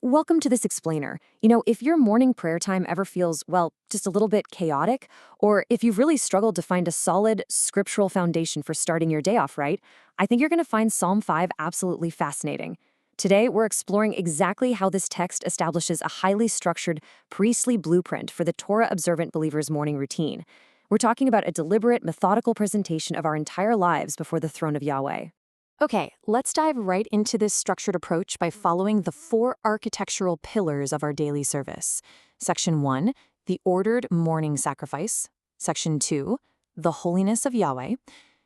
Welcome to this explainer. If your morning prayer time ever feels, well, just a little bit chaotic, or if you've really struggled to find a solid scriptural foundation for starting your day off right, I think you're going to find Psalm 5 absolutely fascinating. Today, we're exploring exactly how this text establishes a highly structured priestly blueprint for the Torah-observant believer's morning routine. We're talking about a deliberate, methodical presentation of our entire lives before the throne of Yahweh. Okay, let's dive right into this structured approach by following the four architectural pillars of our daily service. Section 1, the ordered morning sacrifice. Section 2, the holiness of Yahweh.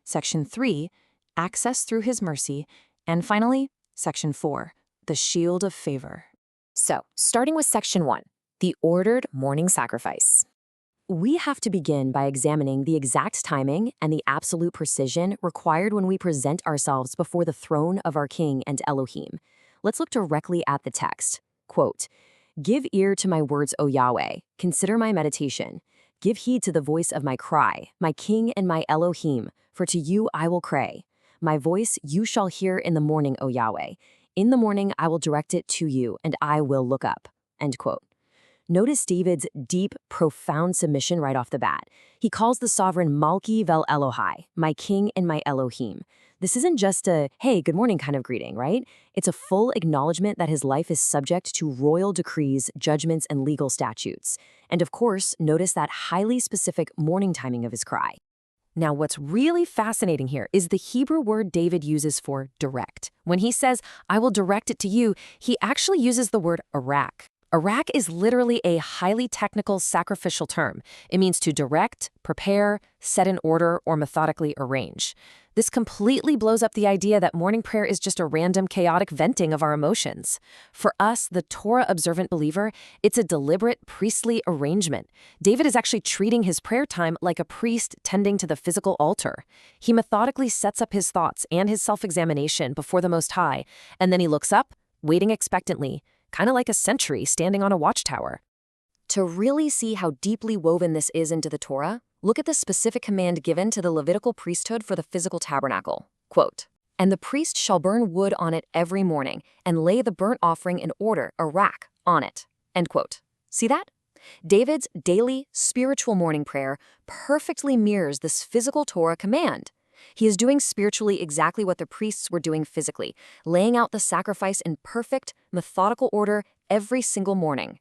Section 3, access through his mercy. And finally, Section 4, the shield of favor. So, starting with Section 1, the ordered morning sacrifice. We have to begin by examining the exact timing and the absolute precision required when we present ourselves before the throne of our King and Elohim. Let's look directly at the text. Quote, "Give ear to my words, O Yahweh. Consider my meditation. Give heed to the voice of my cry, my King and my Elohim, for to you I will cry. My voice you shall hear in the morning, O Yahweh. In the morning I will direct it to you, and I will look up." End quote. Notice David's deep, profound submission right off the bat. He calls the sovereign Malki vel Elohai, my king and my Elohim. This isn't just a, hey, good morning kind of greeting, right? It's a full acknowledgement that his life is subject to royal decrees, judgments, and legal statutes. And of course, notice that highly specific morning timing of his cry. Now, what's really fascinating here is the Hebrew word David uses for direct. When he says, I will direct it to you, he actually uses the word arak. Arak is literally a highly technical sacrificial term. It means to direct, prepare, set in order, or methodically arrange. This completely blows up the idea that morning prayer is just a random, chaotic venting of our emotions. For us, the Torah-observant believer, it's a deliberate priestly arrangement. David is actually treating his prayer time like a priest tending to the physical altar. He methodically sets up his thoughts and his self-examination before the Most High, and then he looks up, waiting expectantly, kind of like a sentry standing on a watchtower. To really see how deeply woven this is into the Torah, look at the specific command given to the Levitical priesthood for the physical tabernacle. Quote, "And the priest shall burn wood on it every morning, and lay the burnt offering in order, a rack, on it." End quote. See that? David's daily spiritual morning prayer perfectly mirrors this physical Torah command. He is doing spiritually exactly what the priests were doing physically, laying out the sacrifice in perfect, methodical order every single morning.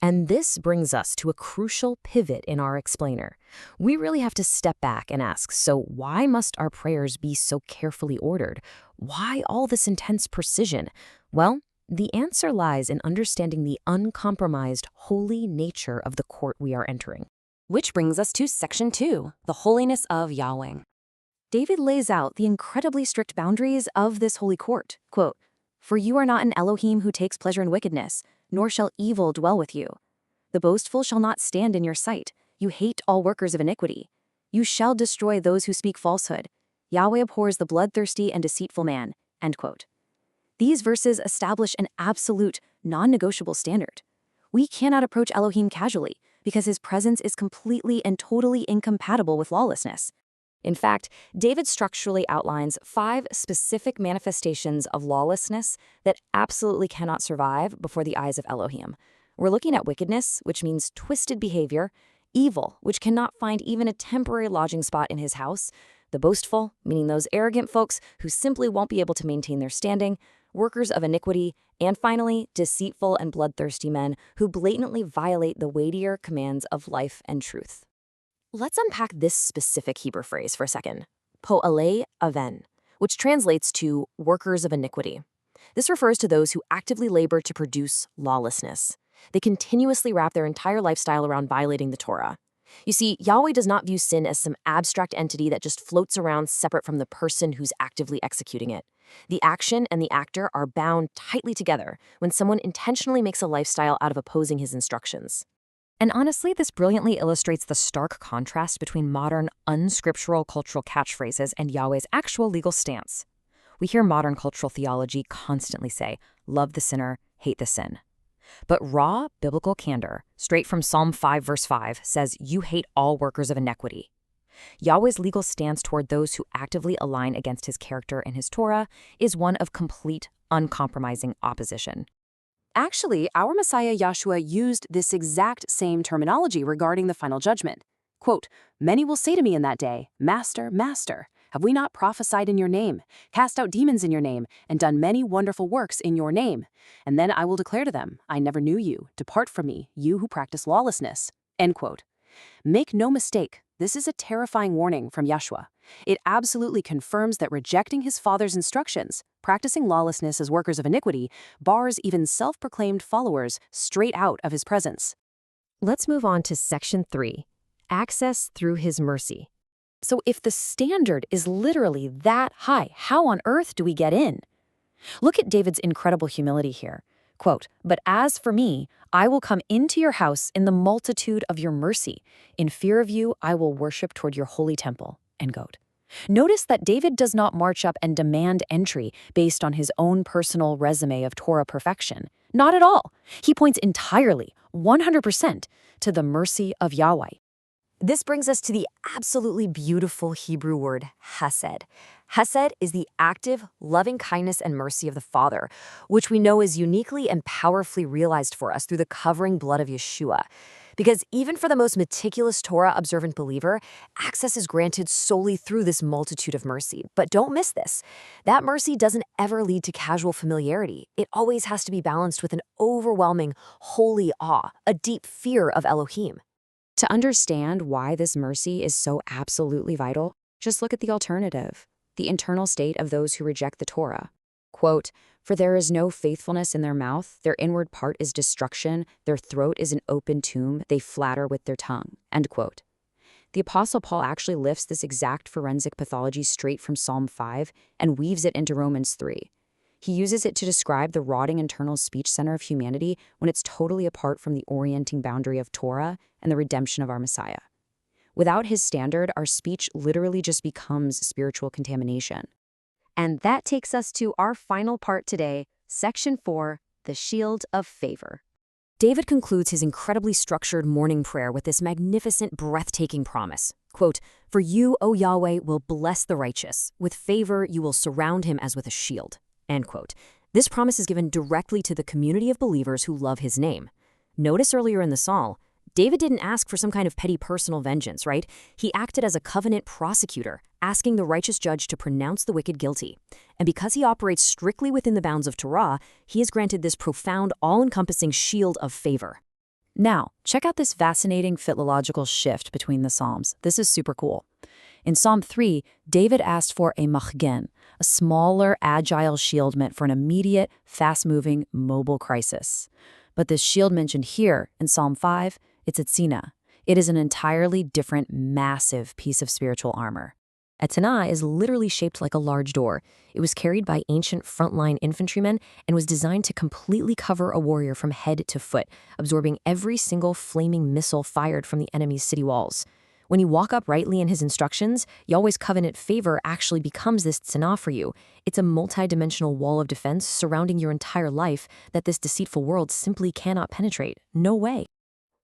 And this brings us to a crucial pivot in our explainer. We really have to step back and ask, so why must our prayers be so carefully ordered? Why all this intense precision? Well, the answer lies in understanding the uncompromised, holy nature of the court we are entering. Which brings us to Section 2, the holiness of Yahweh. David lays out the incredibly strict boundaries of this holy court. Quote, "For you are not an Elohim who takes pleasure in wickedness, nor shall evil dwell with you. The boastful shall not stand in your sight. You hate all workers of iniquity. You shall destroy those who speak falsehood. Yahweh abhors the bloodthirsty and deceitful man." End quote. These verses establish an absolute, non-negotiable standard. We cannot approach Elohim casually because his presence is completely and totally incompatible with lawlessness. In fact, David structurally outlines 5 specific manifestations of lawlessness that absolutely cannot survive before the eyes of Elohim. We're looking at wickedness, which means twisted behavior, evil, which cannot find even a temporary lodging spot in his house, the boastful, meaning those arrogant folks who simply won't be able to maintain their standing, workers of iniquity, and finally, deceitful and bloodthirsty men who blatantly violate the weightier commands of life and truth. Let's unpack this specific Hebrew phrase for a second, po'alei aven, which translates to workers of iniquity. This refers to those who actively labor to produce lawlessness. They continuously wrap their entire lifestyle around violating the Torah. You see, Yahweh does not view sin as some abstract entity that just floats around separate from the person who's actively executing it. The action and the actor are bound tightly together when someone intentionally makes a lifestyle out of opposing his instructions. And honestly, this brilliantly illustrates the stark contrast between modern, unscriptural cultural catchphrases and Yahweh's actual legal stance. We hear modern cultural theology constantly say, love the sinner, hate the sin. But raw biblical candor, straight from Psalm 5 verse 5, says you hate all workers of iniquity. Yahweh's legal stance toward those who actively align against his character and his Torah is one of complete, uncompromising opposition. Actually, our Messiah Yahshua used this exact same terminology regarding the final judgment. Quote, "Many will say to me in that day, 'Master, Master, have we not prophesied in your name, cast out demons in your name, and done many wonderful works in your name? And then I will declare to them, I never knew you. Depart from me, you who practice lawlessness.'" End quote. Make no mistake, this is a terrifying warning from Yahshua. It absolutely confirms that rejecting his Father's instructions, practicing lawlessness as workers of iniquity, bars even self-proclaimed followers straight out of his presence. Let's move on to Section 3, access through his mercy. So if the standard is literally that high, how on earth do we get in? Look at David's incredible humility here. Quote, "But as for me, I will come into your house in the multitude of your mercy. In fear of you, I will worship toward your holy temple." End quote. Notice that David does not march up and demand entry based on his own personal resume of Torah perfection. Not at all. He points entirely, 100%, to the mercy of Yahweh. This brings us to the absolutely beautiful Hebrew word hesed. Hesed is the active, loving kindness and mercy of the Father, which we know is uniquely and powerfully realized for us through the covering blood of Yeshua. Because even for the most meticulous Torah-observant believer, access is granted solely through this multitude of mercy. But don't miss this. That mercy doesn't ever lead to casual familiarity. It always has to be balanced with an overwhelming, holy awe, a deep fear of Elohim. To understand why this mercy is so absolutely vital, just look at the alternative, the internal state of those who reject the Torah. Quote, "For there is no faithfulness in their mouth, their inward part is destruction, their throat is an open tomb, they flatter with their tongue." End quote. The Apostle Paul actually lifts this exact forensic pathology straight from Psalm 5 and weaves it into Romans 3. He uses it to describe the rotting internal speech center of humanity when it's totally apart from the orienting boundary of Torah and the redemption of our Messiah. Without his standard, our speech literally just becomes spiritual contamination. And that takes us to our final part today, Section 4, the Shield of Favor. David concludes his incredibly structured morning prayer with this magnificent, breathtaking promise. Quote, "For you, O Yahweh, will bless the righteous. With favor you will surround him as with a shield." End quote. This promise is given directly to the community of believers who love his name. Notice earlier in the psalm, David didn't ask for some kind of petty personal vengeance, right? He acted as a covenant prosecutor, asking the righteous judge to pronounce the wicked guilty. And because he operates strictly within the bounds of Torah, he is granted this profound, all-encompassing shield of favor. Now, check out this fascinating philological shift between the psalms. This is super cool. In Psalm 3, David asked for a machgen, a smaller, agile shield meant for an immediate, fast-moving, mobile crisis. But this shield mentioned here, in Psalm 5, it's a tzina. It is an entirely different, massive piece of spiritual armor. A tzina is literally shaped like a large door. It was carried by ancient frontline infantrymen and was designed to completely cover a warrior from head to foot, absorbing every single flaming missile fired from the enemy's city walls. When you walk uprightly in his instructions, Yahweh's covenant favor actually becomes this tzana for you. It's a multi-dimensional wall of defense surrounding your entire life that this deceitful world simply cannot penetrate. No way.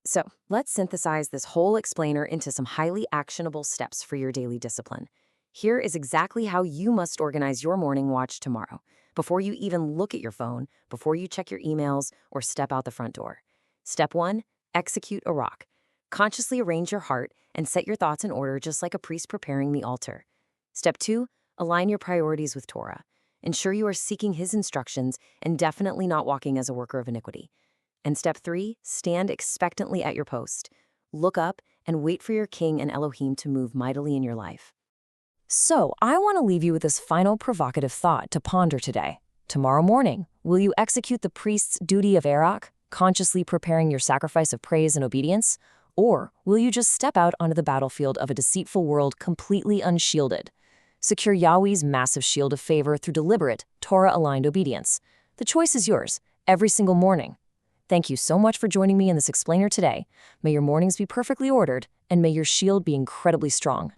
So, let's synthesize this whole explainer into some highly actionable steps for your daily discipline. Here is exactly how you must organize your morning watch tomorrow, before you even look at your phone, before you check your emails, or step out the front door. Step 1, execute a rock. Consciously arrange your heart and set your thoughts in order just like a priest preparing the altar. Step 2, align your priorities with Torah. Ensure you are seeking his instructions and definitely not walking as a worker of iniquity. And step 3, stand expectantly at your post. Look up and wait for your King and Elohim to move mightily in your life. So, I want to leave you with this final provocative thought to ponder today. Tomorrow morning, will you execute the priest's duty of Erach, consciously preparing your sacrifice of praise and obedience? Or will you just step out onto the battlefield of a deceitful world completely unshielded? Secure Yahweh's massive shield of favor through deliberate, Torah-aligned obedience. The choice is yours, every single morning. Thank you so much for joining me in this explainer today. May your mornings be perfectly ordered, and may your shield be incredibly strong.